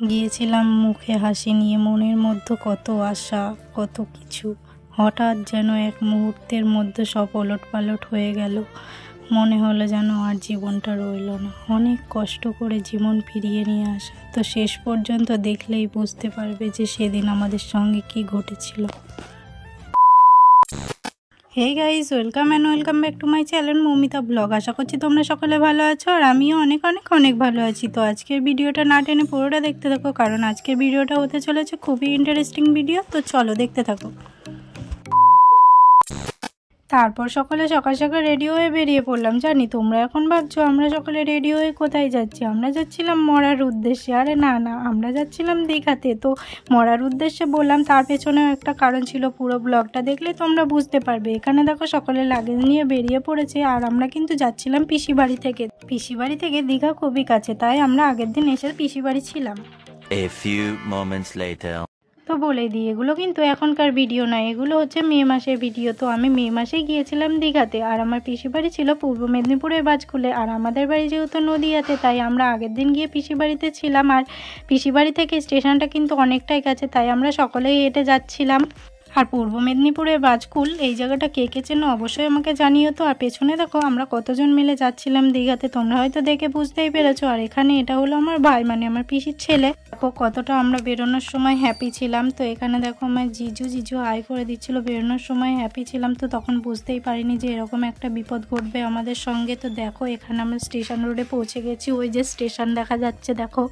গিয়েছিলাম মুখে হাসি নিয়ে, মনের মধ্যে কত আশা, কত কিছু। হঠাৎ যেন এক মুহূর্তের মধ্যে সব ওলটপালট হয়ে গেল। মনে হলো যেন আর জীবনটা রইল না। অনেক কষ্ট করে জীবন ফিরিয়ে নিয়ে আসা, তো শেষ পর্যন্ত দেখলেই বুঝতে পারবে যে সেদিন আমাদের সঙ্গে কি ঘটেছিল। Hey guys, welcome back to my channel Moumita blog. আশা করছি তোমরা সকলে ভালো আছো, আর আমিও অনেক অনেক অনেক ভালো আছি। তো আজকের ভিডিওটা না টেনে পুরোটা দেখতে থাকো, কারণ আজকের ভিডিওটা হতে চলেছে খুবই ইন্টারেস্টিং ভিডিও। তো চলো দেখতে থাকো। তারপর সকালে সকাল সকাল রেডি হয়ে বেরিয়ে পড়লাম। জানি তোমরা এখন ভাবছো আমরা সকালে রেডি হয়ে কোথায় যাচ্ছি। আমরা যাচ্ছিলাম মরার উদ্দেশ্যে। আরে না না, আমরা যাচ্ছিলাম দীঘাতে। তো মরার উদ্দেশ্যে বললাম, তার পেছনেও একটা কারণ ছিল। পুরো ব্লগটা দেখলে তোমরা বুঝতে পারবে। এখানে দেখো সকলে লাগেজ নিয়ে বেরিয়ে পড়েছে, আর আমরা কিন্তু যাচ্ছিলাম পিসি বাড়ি থেকে। পিসি বাড়ি থেকে দীঘা খুবই কাছে, তাই আমরা আগের দিন এসে পিসি বাড়ি ছিলাম। A few moments later. তো বলে দিই, এগুলো কিন্তু এখনকার ভিডিও নয়, এগুলো হচ্ছে মে মাসের ভিডিও। তো আমি মে মাসে গিয়েছিলাম দীঘাতে, আর আমার পিসি বাড়ি ছিল পূর্ব মেদিনীপুরের বাজকুলে, আর আমাদের বাড়ি যেহেতু নদীয়াতে, তাই আমরা আগের দিন গিয়ে পিসি বাড়িতে ছিলাম। আর পিসি বাড়ি থেকে স্টেশনটা কিন্তু অনেকটাই কাছে, তাই আমরা সকলেই হেঁটে যাচ্ছিলাম। আর পূর্ব মেদিনীপুরের বাজকুল এই জায়গাটা কে কে চেনো অবশ্যই আমাকে জানিও তো। আর পেছনে দেখো আমরা কতজন মিলে যাচ্ছিলাম দীঘাতে, তোমরা হয়তো দেখে বুঝতেই পেরেছো। আর এখানে এটা হলো আমার ভাই, মানে আমার পিসির ছেলে। দেখো কতটা আমরা বেরোনোর সময় হ্যাপি ছিলাম। তো এখানে দেখো আমার জিজু হাই করে দিচ্ছিল, বেরোনোর সময় হ্যাপি ছিলাম। তো তখন বুঝতেই পারিনি যে এরকম একটা বিপদ ঘটবে আমাদের সঙ্গে। তো দেখো এখানে আমরা স্টেশন রোডে পৌঁছে গেছি। ওই যে স্টেশন দেখা যাচ্ছে, দেখো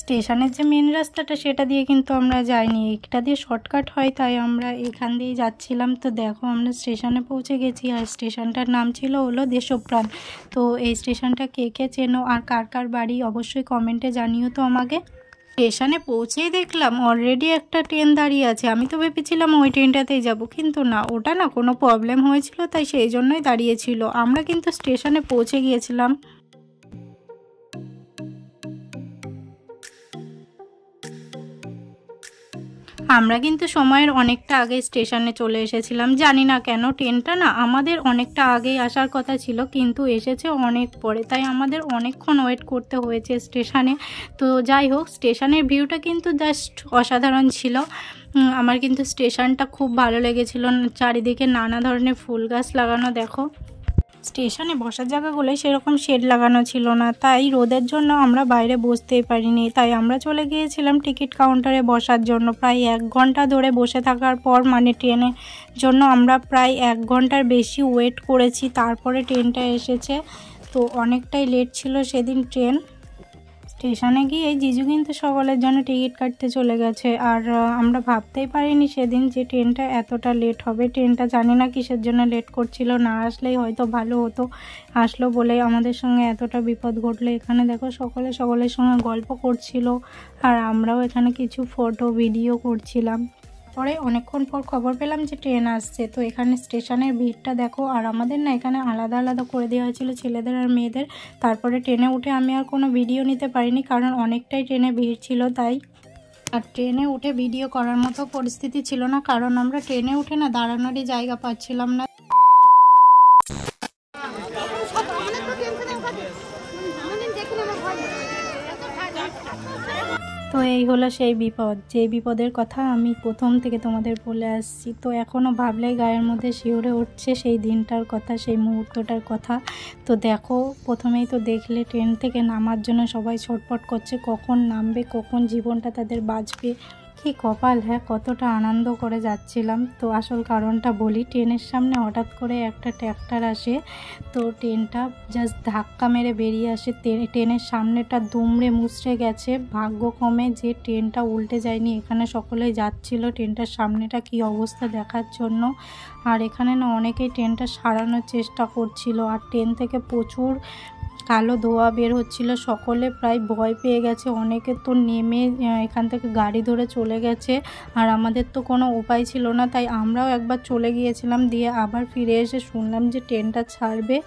স্টেশনের যে মেন রাস্তাটা সেটা দিয়ে কিন্তু আমরা যাইনি, এটা দিয়ে শর্টকাট হয়, তাই আমরা এখান দিয়েই যাচ্ছিলাম। তো দেখো আমরা স্টেশনে পৌঁছে গেছি, আর স্টেশনটার নাম ছিল হলো দেশপ্রাণ। তো এই স্টেশনটা কে কে চেনো আর কার কার বাড়ি অবশ্যই কমেন্টে জানিও তো আমাকে। স্টেশনে পৌঁছেই দেখলাম অলরেডি একটা ট্রেন দাঁড়িয়ে আছে। আমি তো ভেবেছিলাম ওই ট্রেনটাতেই যাব, কিন্তু না, ওটা না কোনো প্রবলেম হয়েছিল, তাই সেই জন্যই দাঁড়িয়েছিল। আমরা কিন্তু স্টেশনে পৌঁছে গিয়েছিলাম। আমরা কিন্তু সময়ের অনেকটা আগে স্টেশনে চলে এসেছিলাম। জানি না কেন ট্রেনটা না আমাদের অনেকটা আগেই আসার কথা ছিল, কিন্তু এসেছে অনেক পরে, তাই আমাদের অনেকক্ষণ ওয়েট করতে হয়েছে স্টেশনে। তো যাই হোক, স্টেশনের ভিউটা কিন্তু জাস্ট অসাধারণ ছিল। আমার কিন্তু স্টেশনটা খুব ভালো লেগেছিল। চারিদিকে নানা ধরনের ফুল গাছ লাগানো। দেখো স্টেশনে বসার জায়গাগুলো সেরকম শেড লাগানো ছিল না, তাই রোদের জন্য আমরা বাইরে বসতেই পারিনি। তাই আমরা চলে গিয়েছিলাম টিকিট কাউন্টারে বসার জন্য। প্রায় 1 ঘন্টা ধরে বসে থাকার পর, মানে ট্রেনের জন্য আমরা প্রায় 1 ঘন্টার বেশি ওয়েট করেছি, তারপরে ট্রেনটা এসেছে। তো অনেকটাই লেট ছিল সেদিন ট্রেন। স্টেশনে গিয়ে জিজু কিন্তু সকলের জন্য টিকিট কাটতে চলে গেছে। আর আমরা ভাবতেই পারিনি সেদিন যে ট্রেনটা এতটা লেট হবে। ট্রেনটা জানি না কিসের জন্য লেট করছিল, না আসলেই হয়তো ভালো হতো, আসলো বলেই আমাদের সঙ্গে এতটা বিপদ ঘটলো। এখানে দেখো সকলের সঙ্গে গল্প করছিল, আর আমরাও এখানে কিছু ফটো ভিডিও করছিলাম। পরে অনেকক্ষণ পর খবর পেলাম যে ট্রেন আসছে। তো এখানে স্টেশনের ভিড়টা দেখো, আর আমাদের না এখানে আলাদা আলাদা করে দেওয়া হয়েছিল ছেলেদের আর মেয়েদের। তারপরে ট্রেনে উঠে আমি আর কোনো ভিডিও নিতে পারিনি, কারণ অনেকটাই ট্রেনে ভিড় ছিল তাই। আর ট্রেনে উঠে ভিডিও করার মতো পরিস্থিতি ছিল না, কারণ আমরা ট্রেনে উঠে না দাঁড়ানোরই জায়গা পাচ্ছিলাম না। তো এই হলো সেই বিপদ, যেই বিপদের কথা আমি প্রথম থেকে তোমাদের বলে আসছি। তো এখনও ভাবলেই গায়ের মধ্যে শিউরে উঠছে সেই দিনটার কথা, সেই মুহূর্তটার কথা। তো দেখো প্রথমেই তো দেখলে ট্রেন থেকে নামার জন্য সবাই ছটফট করছে, কখন নামবে, কখন জীবনটা তাদের বাঁচবে। কি কপাল, হ্যাঁ কতটা আনন্দ করে যাচ্ছিলাম। তো আসল কারণটা বলি, ট্রেনের সামনে হঠাৎ করে একটা ট্র্যাক্টর আসে। তো ট্রেনটা জাস্ট ধাক্কা মেরে বেরিয়ে আসে, ট্রেনের সামনেটা দুমড়ে মুচড়ে গেছে। ভাগ্যক্রমে যে ট্রেনটা উল্টে যায়নি। এখানে সকলেই যাচ্ছিল ট্রেনটার সামনেটা কি অবস্থা দেখার জন্য। আর এখানে না অনেকেই ট্রেনটা সারানোর চেষ্টা করছিল, আর ট্রেন থেকে প্রচুর কালো ধোঁয়া বের হচ্ছিল। সকলে প্রায় ভয় পেয়ে গেছে, অনেকে তো নেমে এখান থেকে গাড়ি ধরে চলে গেছে। আর আমাদের তো কোনো উপায় ছিল না, তাই আমরাও একবার চলে গিয়েছিলাম। দিয়ে আবার ফিরে এসে শুনলাম যে ট্রেনটা ছাড়বে।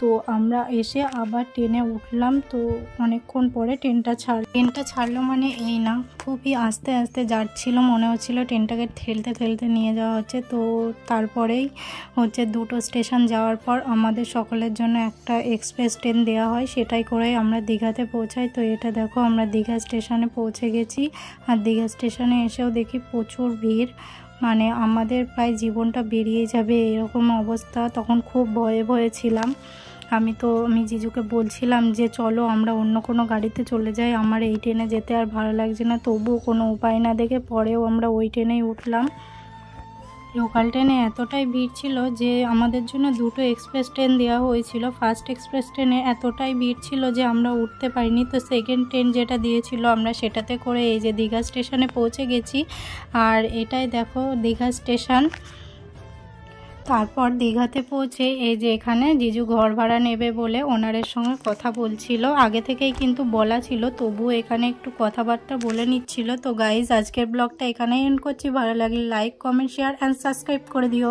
তো আমরা এসে আবার ট্রেনে উঠলাম। তো অনেকক্ষণ পরে ট্রেনটা ছাড়লো মানে এই না, খুবই আস্তে আস্তে যাচ্ছিলো, মনে হচ্ছিলো ট্রেনটাকে ঠেলতে ঠেলতে নিয়ে যাওয়া হচ্ছে। তো তারপরেই হচ্ছে 2টো স্টেশন যাওয়ার পর আমাদের সকলের জন্য একটা এক্সপ্রেস ট্রেন দেওয়া হয়, সেটাই করেই আমরা দীঘাতে পৌঁছাই। তো এটা দেখো আমরা দীঘা স্টেশনে পৌঁছে গেছি। আর দীঘা স্টেশনে এসেও দেখি প্রচুর ভিড়, মানে আমাদের প্রায় জীবনটা বেরিয়ে যাবে এরকম অবস্থা। তখন খুব ভয়ে ভয়ে ছিলাম। আমি জিজুকে বলছিলাম যে চলো আমরা অন্য কোনো গাড়িতে চলে যাই, আমার এই ট্রেনে যেতে আর ভালো লাগছে না। তবুও কোনো উপায় না দেখে পরেও আমরা ওই ট্রেনেই উঠলাম। লোকাল ট্রেনে এতটাই ভিড় ছিল যে আমাদের জন্য 2টো এক্সপ্রেস ট্রেন দেওয়া হয়েছিল। ফার্স্ট এক্সপ্রেস ট্রেনে এতটাই ভিড় ছিল যে আমরা উঠতে পারিনি। তো সেকেন্ড ট্রেন যেটা দিয়েছিল আমরা সেটাতে করে এই যে দীঘা স্টেশনে পৌঁছে গেছি। আর এটাই দেখো দীঘা স্টেশন। তারপর দীঘাতে পৌঁছে এই যে এখানে জিজু ঘর ভাড়া নেবে বলে ওনারের সঙ্গে কথা বলছিল। আগে থেকেই কিন্তু বলা ছিল, তবুও এখানে একটু কথাবার্তা বলে নিচ্ছিল। তো গাইজ আজকের ব্লগটা এখানেই এন্ড করছি। ভালো লাগলে like, comment, share and subscribe করে দিও।